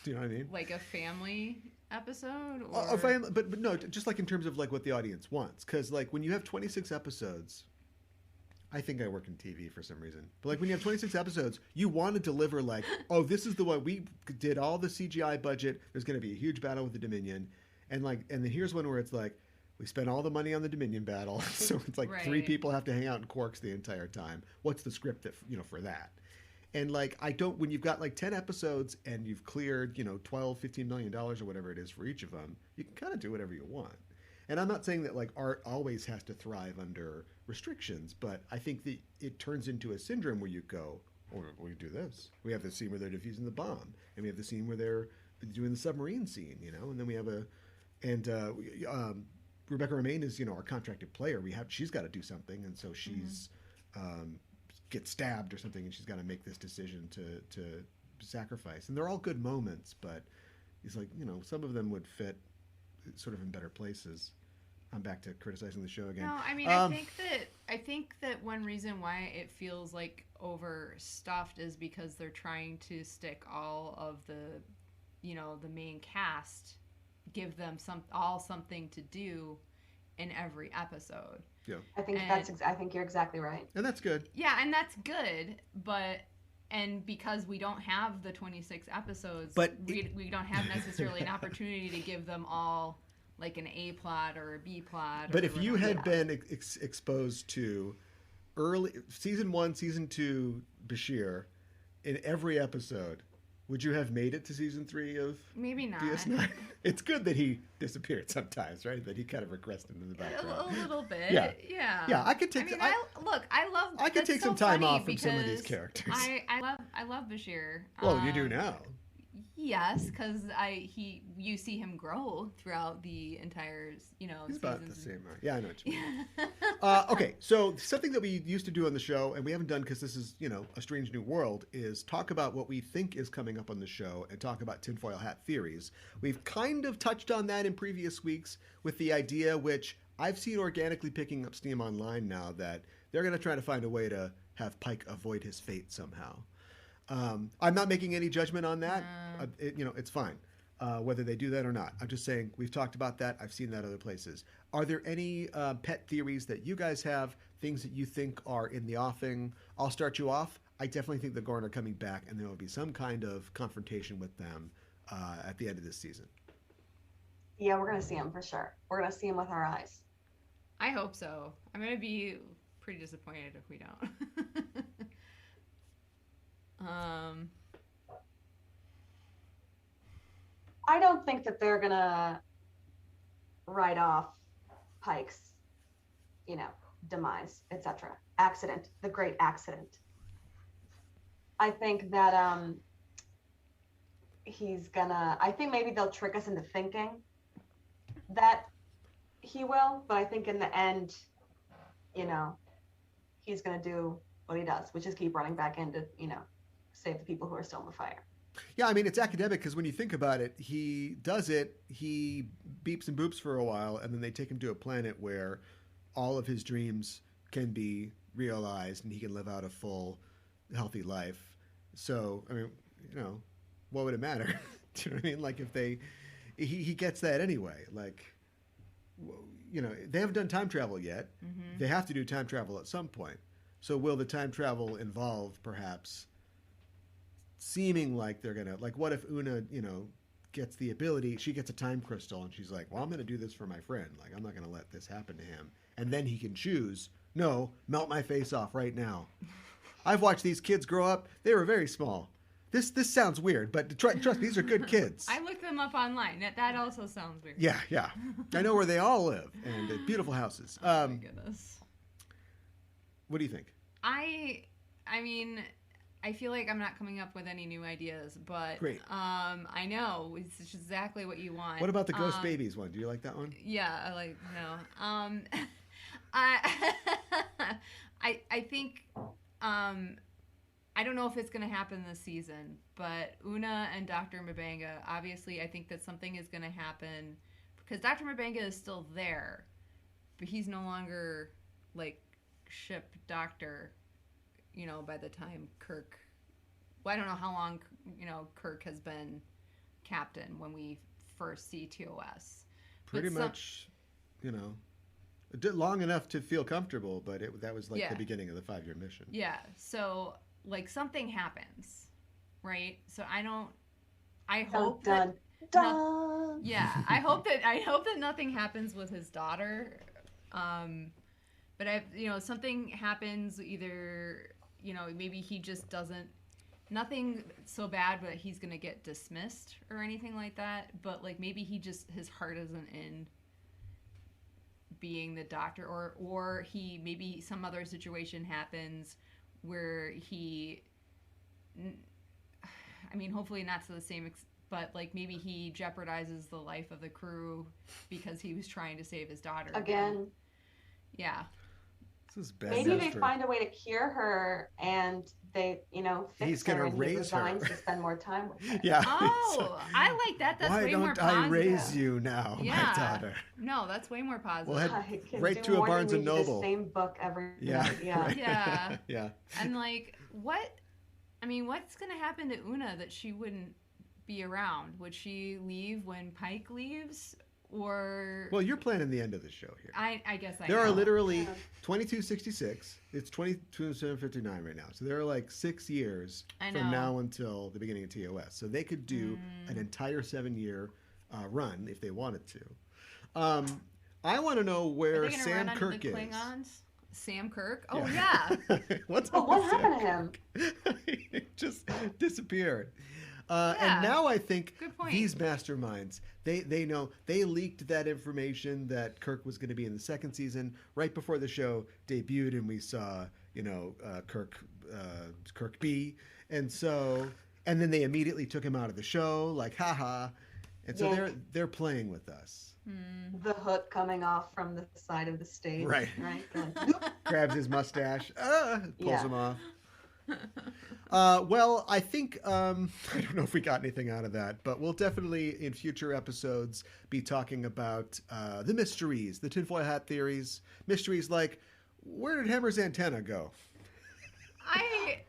Do you know what I mean? Like a family episode, or But no, just like in terms of like what the audience wants, because like when you have 26 episodes, I think I work in TV for some reason. But like when you have 26 episodes, you want to deliver like, oh, this is the one we did all the CGI budget. There's going to be a huge battle with the Dominion. And then here's one where it's like, we spent all the money on the Dominion battle. So it's like 3 people have to hang out in Quarks the entire time. What's the script that, for that? And like, when you've got like 10 episodes and you've cleared, $12-15 million or whatever it is for each of them, you can kind of do whatever you want. And I'm not saying that like art always has to thrive under restrictions, but I think that it turns into a syndrome where you go, oh, we do this. We have the scene where they're defusing the bomb, and we have the scene where they're doing the submarine scene, and then we have Rebecca Romaine is, our contracted player. She's got to do something, and so she's gets stabbed or something, and she's got to make this decision to sacrifice. And they're all good moments, but it's like, some of them would fit sort of in better places. I'm back to criticizing the show again. No, I mean, I think that one reason why it feels like overstuffed is because they're trying to stick all of the, the main cast, give them something to do in every episode. Yeah, I think I think you're exactly right. And that's good. Yeah, and that's good, and because we don't have the 26 episodes, but we don't have necessarily an opportunity to give them all like an A plot or a B plot. But if you had been exposed to early season 1, season 2 Bashir in every episode, would you have made it to season 3 of maybe not DS9? It's good that he disappeared sometimes, right? That he kind of regressed into the background. A little bit. Yeah. I could take. I could take some time off from some of these characters. I love Bashir. Well, you do now. Yes, because you see him grow throughout the entire, He's about the same. Yeah, I know what you mean. Okay, so something that we used to do on the show, and we haven't done because this is, a strange new world, is talk about what we think is coming up on the show and talk about tinfoil hat theories. We've kind of touched on that in previous weeks with the idea, which I've seen organically picking up steam online now, that they're going to try to find a way to have Pike avoid his fate somehow. I'm not making any judgment on that. It's fine whether they do that or not. I'm just saying we've talked about that. I've seen that other places. Are there any pet theories that you guys have, things that you think are in the offing? I'll start you off. I definitely think the Gorn are coming back, and there will be some kind of confrontation with them at the end of this season. Yeah, we're going to see them for sure. We're going to see them with our eyes. I hope so. I'm going to be pretty disappointed if we don't. I don't think that they're gonna write off Pike's, demise, etc. Accident, the great accident. I think that I think maybe they'll trick us into thinking that he will, but I think in the end, he's gonna do what he does, which is keep running back in to, save the people who are still in the fire. Yeah, I mean, it's academic because when you think about it, he does it, he beeps and boops for a while, and then they take him to a planet where all of his dreams can be realized and he can live out a full, healthy life. So, I mean, what would it matter? Do you know what I mean? Like, if he gets that anyway. Like, they haven't done time travel yet. Mm-hmm. They have to do time travel at some point. So will the time travel involve perhaps seeming like they're going to, like, what if Una, gets the ability, she gets a time crystal and she's like, well, I'm going to do this for my friend. Like, I'm not going to let this happen to him. And then he can choose, no, melt my face off right now. I've watched these kids grow up. They were very small. This sounds weird, but trust me, these are good kids. I looked them up online. That also sounds weird. Yeah. I know where they all live, and beautiful houses. Oh my goodness. What do you think? I mean, I feel like I'm not coming up with any new ideas, but great. I know it's exactly what you want. What about the Ghost Babies one? Do you like that one? Yeah, no. I think I don't know if it's going to happen this season, but Una and Dr. Mabanga, obviously, I think that something is going to happen because Dr. Mabanga is still there, but he's no longer like ship doctor. By the time Kirk, I don't know how long, Kirk has been captain when we first see TOS. Pretty much, long enough to feel comfortable, but that was like Yeah. the beginning of the 5-year mission. Yeah. So like something happens, right? So I hope Dun, that dun, dun. yeah, I hope that nothing happens with his daughter. But something happens, either, maybe he just doesn't, nothing so bad but he's going to get dismissed or anything like that, but like maybe his heart isn't in being the doctor, or maybe some other situation happens where hopefully not to the same but like maybe he jeopardizes the life of the crew because he was trying to save his daughter Again. Yeah. This is bad. Maybe they find a way to cure her, and they, fix He's her, gonna and raise he her. resigns to spend more time with her. Yeah. Oh, I like that. That's Why way more don't positive. I raise you now, Yeah. my daughter? No, that's way more positive. Well, I can right do to a more Barnes than and read Noble. The same book every Yeah. night. Yeah. Right. Yeah. Yeah. And like, what's gonna happen to Una that she wouldn't be around? Would she leave when Pike leaves, or? Well, you're planning the end of the show here. I guess I. There are know. literally Yeah. 2266. It's 2259 right now. So there are like 6 years I from know. now until the beginning of TOS. So they could do an entire 7-year run if they wanted to. I want to know Are where they gonna Sam run under Kirk the is. Klingons? Sam Kirk? Oh Yeah. yeah. What's But up what with Sam happened to him? Kirk? He just disappeared. Yeah. And now I think Good point. these masterminds, they know, they leaked that information that Kirk was going to be in the second season right before the show debuted, and we saw, Kirk B. And then they immediately took him out of the show, like, haha. And so Yank. they're playing with us. The hook coming off from the side of the stage. Right. Right. Grabs his mustache, pulls Yeah. him off. Well, I think I don't know if we got anything out of that, but we'll definitely in future episodes be talking about the mysteries, the tinfoil hat theories, mysteries like where did Hemmer's antenna go?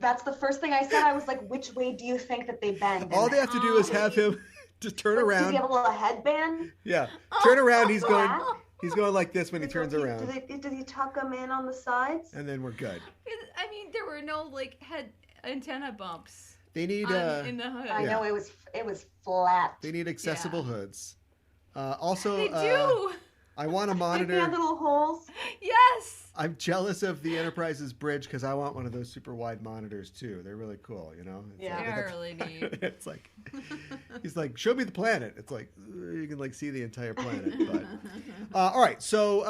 That's the first thing I said. I was like, which way do you think that they bend? All And they have to do is have him just turn does around. he have a little headband? Yeah, turn around. He's going. Yeah. He's going like this when he turns Does around, he tuck them in on the sides? and then we're good. I mean, there were no like head antenna bumps They need in the hood. I Yeah. know it was flat. they need accessible hoods. Also, They do. I want a They monitor. had little holes. Yes. I'm jealous of the Enterprise's bridge because I want one of those super wide monitors too. They're really cool, you know. It's Yeah. They like, are really neat. it's like he's like, show me the planet. It's like you can like see the entire planet. But all right, so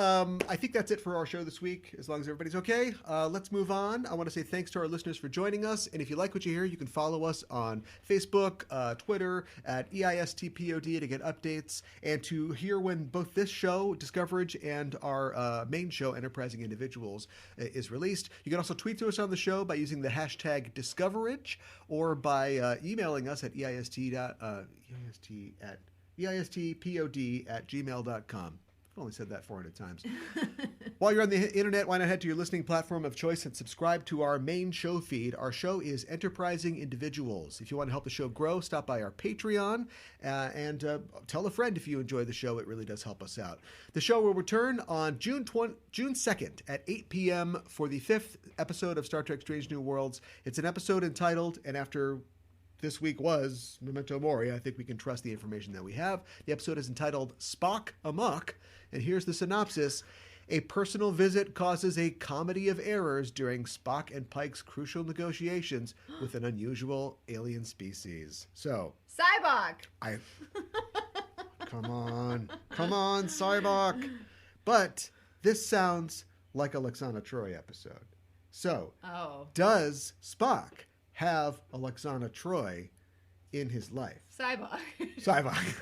I think that's it for our show this week. As long as everybody's okay, let's move on. I want to say thanks to our listeners for joining us, and if you like what you hear, you can follow us on Facebook, Twitter at EISTPOD to get updates and to hear when both this show, Discoverage, and our main show, Enterprising Individuals, is released. You can also tweet to us on the show by using the hashtag Discoverage or by emailing us at eistpod@gmail.com. I've only said that 400 times. While you're on the internet, why not head to your listening platform of choice and subscribe to our main show feed. Our show is Enterprising Individuals. If you want to help the show grow, stop by our Patreon and tell a friend if you enjoy the show. It really does help us out. The show will return on June 2nd at 8 p.m. for the 5th episode of Star Trek Strange New Worlds. It's an episode entitled, and after this week was Memento Mori, I think we can trust the information that we have. The episode is entitled Spock Amok, and here's the synopsis. A personal visit causes a comedy of errors during Spock and Pike's crucial negotiations with an unusual alien species. So, Cybok. Come on, Cybok. But this sounds like a Lexana Troy episode. So, Oh. does Spock have a Lexana Troy in his life? Cybok. Cybok.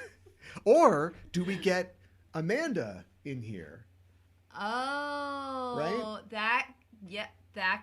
Or do we get Amanda in here? Oh. Right? That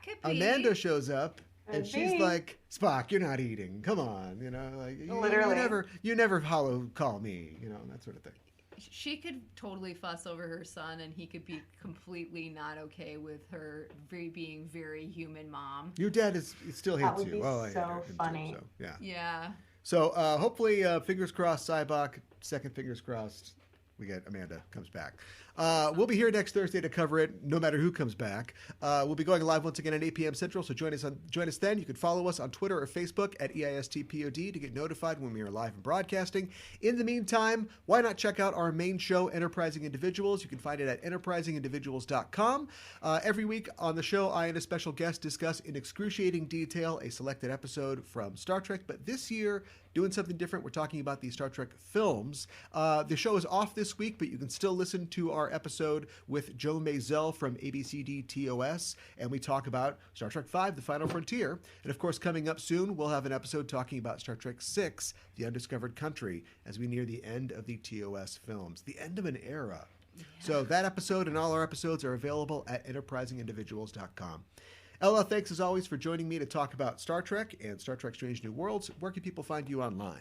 could be. Amanda shows up and Could she's be. like, Spock, you're not eating. Come on, like Literally. you never hollow call me, that sort of thing. She could totally fuss over her son, and he could be completely not okay with her being very human mom. Your dad still That hates would you. be Well, I so hate him too, funny. so, yeah. Yeah. So hopefully, fingers crossed, Cybok. Second fingers crossed, we get Amanda comes back. We'll be here next Thursday to cover it, no matter who comes back. We'll be going live once again at 8 p.m. Central, so join us then. You can follow us on Twitter or Facebook at EISTPOD to get notified when we are live and broadcasting. In the meantime, why not check out our main show, Enterprising Individuals? You can find it at enterprisingindividuals.com. Every week on the show, I and a special guest discuss in excruciating detail a selected episode from Star Trek, but this year, doing something different. We're talking about the Star Trek films. The show is off this week, but you can still listen to our episode with Joe Maisel from ABCD-TOS, and we talk about Star Trek V, The Final Frontier. And of course, coming up soon, we'll have an episode talking about Star Trek VI, The Undiscovered Country, as we near the end of the TOS films, the end of an era. Yeah. So that episode and all our episodes are available at enterprisingindividuals.com. Ella, thanks as always for joining me to talk about Star Trek and Star Trek Strange New Worlds. Where can people find you online?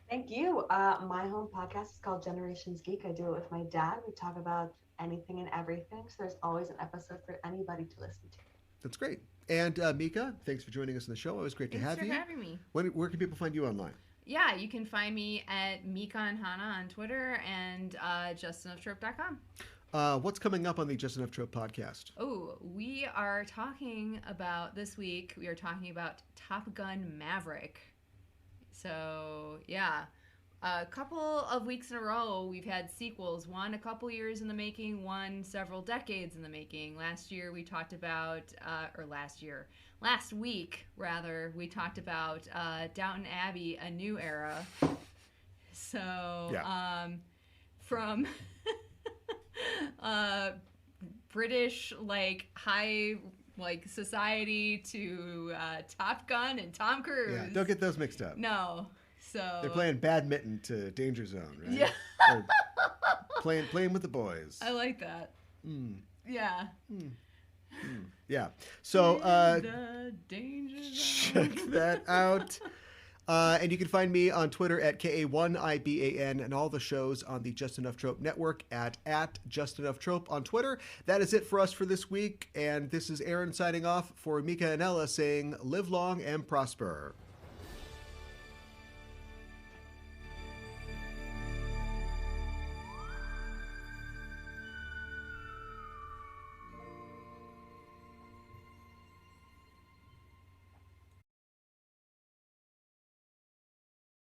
Thank you. My home podcast is called Generations Geek. I do it with my dad. We talk about anything and everything, so there's always an episode for anybody to listen to. That's great. And Mika, thanks for joining us on the show. It was great to have you. Thanks for having me. Where can people find you online? Yeah, you can find me at Mika and Hana on Twitter and justenough.com. What's coming up on the Just Enough Trope podcast? Oh, we are talking about this week. We are talking about Top Gun Maverick. So, yeah. A couple of weeks in a row, we've had sequels. One a couple years in the making, one several decades in the making. Last week, we talked about Downton Abbey, A New Era. So, yeah. From British, high, society to Top Gun and Tom Cruise. Yeah, don't get those mixed up. No. So they're playing badminton to Danger Zone, right? Yeah. Or playing with the boys. I like that. Yeah. Yeah. So the Danger Zone. Check that out. And you can find me on Twitter at KA1IBAN and all the shows on the Just Enough Trope Network at Just Enough Trope on Twitter. That is it for us for this week. And this is Aaron signing off for Mika and Ella saying, live long and prosper.